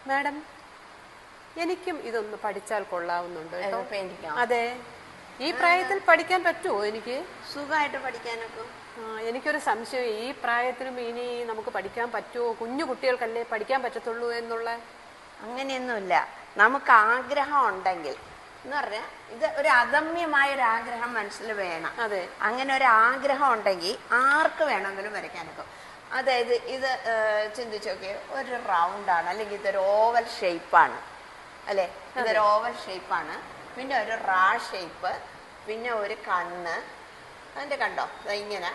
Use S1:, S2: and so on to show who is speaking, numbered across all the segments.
S1: Madam, എനിക്കും ഇതൊന്ന് പഠിച്ചാൽ കൊള്ളാവുന്നുണ്ട് കേട്ടോ.
S2: പെയിന്റിങ്ങോ?
S1: അതെ, ഈ പ്രായത്തിൽ പഠിക്കാൻ പറ്റുമോ എനിക്ക്?
S2: സുഖമായിട്ട് പഠിക്കാനൊക്കെ.
S1: എനിക്കൊരു സംശയം, ഈ പ്രായത്തിലും ഇനി നമുക്ക് പഠിക്കാൻ പറ്റുമോ? കുഞ്ഞു കുട്ടികൾക്കല്ലേ പഠിക്കാൻ പറ്റത്തുള്ളൂ എന്നുള്ള.
S2: അങ്ങനെയൊന്നുമില്ല. നമുക്ക് ആഗ്രഹം ഉണ്ടെങ്കിൽ എന്ന് പറഞ്ഞാൽ ഇത് ഒരു അദമ്യമായ ഒരു ആഗ്രഹം മനസ്സിൽ വേണം.
S1: അതെ,
S2: അങ്ങനെ ഒരു ആഗ്രഹം ഉണ്ടെങ്കിൽ ആർക്ക് വേണമെങ്കിലും വരയ്ക്കാനൊക്കെ. അതായത് ഇത് ചിന്തിച്ചു നോക്കിയേ, ഒരു റൗണ്ടാണ്, അല്ലെങ്കിൽ ഇതൊരു ഓവൽ ഷേപ്പാണ് അല്ലേ? ഇതൊരു ഓവൽ ഷേപ്പാണ്, പിന്നെ ഒരു റാ ഷേപ്പ്, പിന്നെ ഒരു കണ്ണ്. അതിൻ്റെ കണ്ടോ ഇങ്ങനെ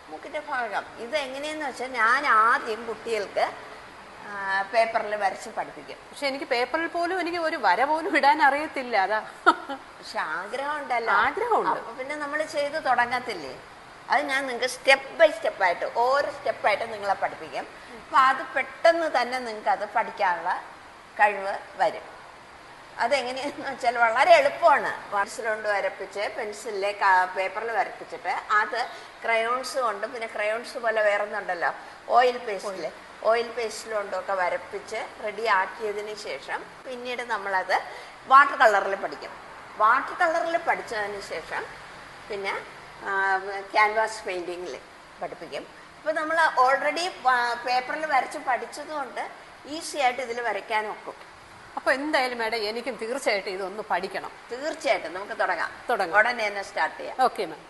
S2: മൂക്കിൻ്റെ ഭാഗം. ഇത് എങ്ങനെയെന്ന് വെച്ചാൽ ഞാൻ ആദ്യം കുട്ടികൾക്ക് പേപ്പറിൽ വരച്ച് പഠിപ്പിക്കും.
S1: പക്ഷെ എനിക്ക് പേപ്പറിൽ പോലും എനിക്ക് ഒരു വര പോലും ഇടാൻ അറിയത്തില്ല. അതാ.
S2: പക്ഷെ ആഗ്രഹം ഉണ്ടല്ലോ.
S1: ആഗ്രഹമുണ്ട്.
S2: അപ്പൊ പിന്നെ നമ്മൾ ചെയ്ത് തുടങ്ങത്തില്ലേ? അത് ഞാൻ നിങ്ങൾക്ക് സ്റ്റെപ്പ് ബൈ സ്റ്റെപ്പായിട്ട് ഓരോ സ്റ്റെപ്പായിട്ട് നിങ്ങളെ പഠിപ്പിക്കും. അപ്പം അത് പെട്ടെന്ന് തന്നെ നിങ്ങൾക്ക് അത് പഠിക്കാനുള്ള കഴിവ് വരും. അതെങ്ങനെയാണെന്ന് വെച്ചാൽ വളരെ എളുപ്പമാണ്. പെൻസിൽ കൊണ്ട് വരപ്പിച്ച്, പെൻസിലിലെ പേപ്പറിൽ വരപ്പിച്ചിട്ട് അത് ക്രയോൺസ് കൊണ്ടും, പിന്നെ ക്രയോൺസ് പോലെ വേറൊന്നുണ്ടല്ലോ ഓയിൽ പേസ്റ്റിൽ കൊണ്ടൊക്കെ വരപ്പിച്ച് റെഡി ആക്കിയതിന് ശേഷം പിന്നീട് നമ്മളത് വാട്ടർ കളറിൽ പഠിക്കും. വാട്ടർ കളറിൽ പഠിച്ചതിന് ശേഷം പിന്നെ ക്യാൻവാസ് പെയിൻറ്റിങ്ങിൽ പഠിപ്പിക്കും. അപ്പോൾ നമ്മൾ ഓൾറെഡി പേപ്പറിൽ വരച്ച് പഠിച്ചതുകൊണ്ട് ഈസി ആയിട്ട് ഇതിൽ വരയ്ക്കാനും ഒക്കും.
S1: അപ്പോൾ എന്തായാലും മാഡം എനിക്കും തീർച്ചയായിട്ടും ഇതൊന്ന് പഠിക്കണം.
S2: തീർച്ചയായിട്ടും നമുക്ക് തുടങ്ങാം. ഉടനെ തന്നെ സ്റ്റാർട്ട് ചെയ്യാം.
S1: Okay ma'am.